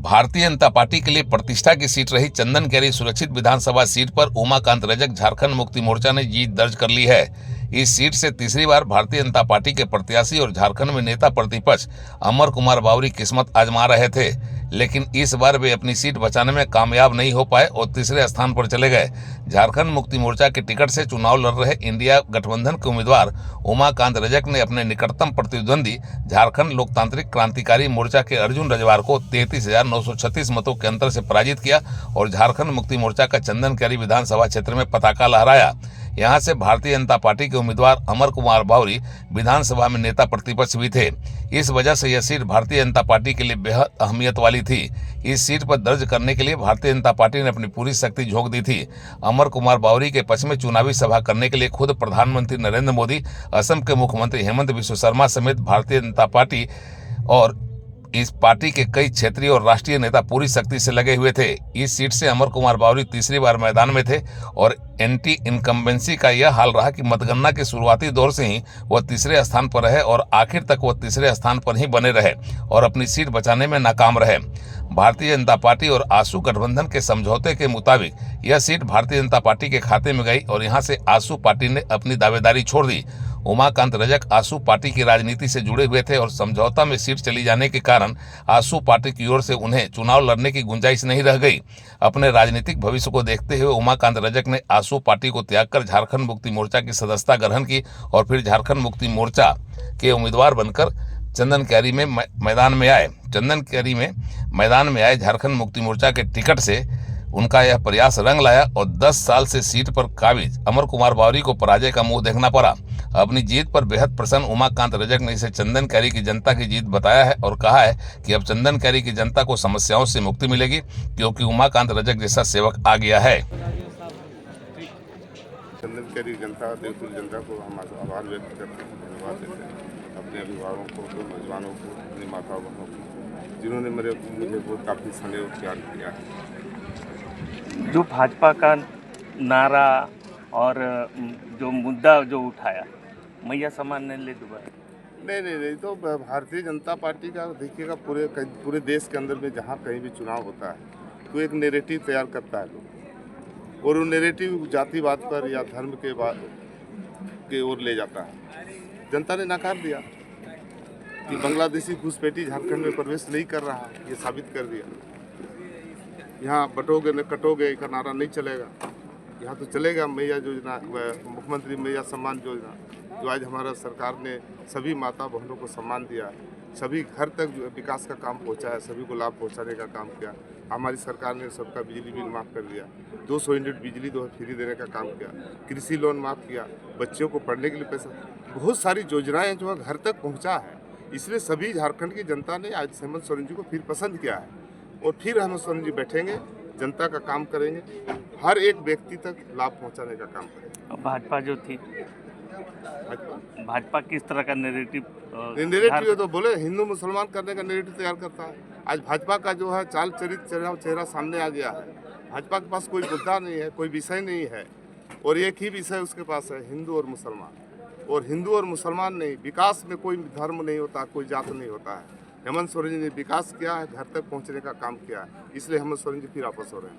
Bharatiya Janata party के लिए प्रतिष्ठा की सीट रही चंदन कैरी सुरक्षित विधानसभा सीट पर उमाकांत रजक झारखंड मुक्ति मोर्चा ने जीत दर्ज कर ली है। इस सीट से तीसरी बार भारतीय जनता पार्टी के प्रत्याशी और झारखंड में नेता प्रतिपक्ष अमर कुमार बावरी किस्मत आजमा रहे थे, लेकिन इस बार वे अपनी सीट बचाने में कामयाब नहीं हो पाए और तीसरे स्थान पर चले गए। झारखंड मुक्ति मोर्चा के टिकट से चुनाव लड़ रहे इंडिया गठबंधन के उम्मीदवार उमाकांत रजक ने अपने निकटतम प्रतिद्वंदी झारखंड लोकतांत्रिक क्रांतिकारी मोर्चा के अर्जुन रजवार को 33,936 मतों के अंतर से पराजित किया और झारखंड मुक्ति मोर्चा का चंदन कैरी विधानसभा क्षेत्र में पताका लहराया। यहां से भारतीय जनता पार्टी के उम्मीदवार अमर कुमार बावरी विधानसभा में नेता प्रतिपक्ष भी थे। इस वजह से यह सीट भारतीय जनता पार्टी के लिए बेहद अहमियत वाली थी। इस सीट पर दर्ज करने के लिए भारतीय जनता पार्टी ने अपनी पूरी शक्ति झोंक दी थी। अमर कुमार बावरी के पक्ष में चुनावी सभा करने के लिए खुद प्रधानमंत्री नरेंद्र मोदी, असम के मुख्यमंत्री हेमंत बिस्व शर्मा समेत भारतीय जनता पार्टी और इस पार्टी के कई क्षेत्रीय और राष्ट्रीय नेता पूरी शक्ति से लगे हुए थे। इस सीट से अमर कुमार बावरी तीसरी बार मैदान में थे और एंटी इनकम्बेंसी का यह हाल रहा कि मतगणना के शुरुआती दौर से ही वह तीसरे स्थान पर रहे और आखिर तक वह तीसरे स्थान पर ही बने रहे और अपनी सीट बचाने में नाकाम रहे। भारतीय जनता पार्टी और आसू गठबंधन के समझौते के मुताबिक यह सीट भारतीय जनता पार्टी के खाते में गई और यहां से आसू पार्टी ने अपनी दावेदारी छोड़ दी। उमाकांत रजक आसू पार्टी की राजनीति से जुड़े हुए थे और समझौता में सीट चली जाने के कारण आसू पार्टी की ओर से उन्हें चुनाव लड़ने की गुंजाइश नहीं रह गई। अपने राजनीतिक भविष्य को देखते हुए उमाकांत रजक ने आसू पार्टी को त्याग कर झारखंड मुक्ति मोर्चा की सदस्यता ग्रहण की और फिर झारखंड मुक्ति मोर्चा के उम्मीदवार बनकर चंदन कैरी में मैदान में आए। झारखंड मुक्ति मोर्चा के टिकट से उनका यह प्रयास रंग लाया और 10 साल से सीट पर काबिज अमर कुमार बावरी को पराजय का मुंह देखना पड़ा। अपनी जीत पर बेहद प्रसन्न उमाकांत रजक ने इसे चंदन कैरी की जनता की जीत बताया है और कहा है कि अब चंदन कैरी की जनता को समस्याओं से मुक्ति मिलेगी क्योंकि उमाकांत रजक जैसा सेवक आ गया है। चंदन कैरी जनता देवपुर जनता को हम आभार व्यक्त करते हैं, धन्यवाद देते हैं अपने अभिभावकों को, नौजवानों को, अपनी माता बहनों को, जिन्होंने मुझे बहुत काफ़ी स्नेह और प्यार किया है। जो भाजपा का नारा और जो मुद्दा जो उठाया मैया सम्मान ने ले दोबारा नहीं तो भारतीय जनता पार्टी का देखिएगा पूरे देश के अंदर में जहाँ कहीं भी चुनाव होता है तो एक नैरेटिव तैयार करता है लोग और वो नैरेटिव जातिवाद पर या धर्म के ओर ले जाता है। जनता ने नकार दिया कि बांग्लादेशी घुसपैठी झारखंड में प्रवेश नहीं कर रहा, ये साबित कर दिया। यहाँ बटोगे न कटोगे का नारा नहीं चलेगा, यहाँ तो चलेगा मैया योजना, मुख्यमंत्री मैया सम्मान योजना जो आज हमारा सरकार ने सभी माता बहनों को सम्मान दिया, सभी घर तक विकास का काम पहुँचाया, सभी को लाभ पहुँचाने का काम किया। हमारी सरकार ने सबका बिजली बिल माफ़ कर दिया, 200 यूनिट बिजली फ्री देने का काम किया, कृषि लोन माफ़ किया, बच्चों को पढ़ने के लिए पैसा, बहुत सारी योजनाएं जो है घर तक पहुँचा है। इसलिए सभी झारखंड की जनता ने आज हेमंत सोरेन जी को फिर पसंद किया है और फिर हेमंत सोरेन जी बैठेंगे, जनता का काम करेंगे, हर एक व्यक्ति तक लाभ पहुंचाने का काम करेंगे। भाजपा जो थी भाजपा किस तरह का नैरेटिव तो बोले हिंदू मुसलमान करने का नैरेटिव तैयार करता है। आज भाजपा का जो है चाल चरित्र चेहरा सामने आ गया है। भाजपा के पास कोई मुद्दा नहीं है, कोई विषय नहीं है और एक ही विषय उसके पास है, हिंदू और मुसलमान। और हिंदू और मुसलमान नहीं, विकास में कोई धर्म नहीं होता, कोई जात नहीं होता है। हेमंत सोरेन जी ने विकास किया है, घर तक पहुंचने का काम किया है, इसलिए हेमंत सोरेन जी फिर वापस हो रहे हैं।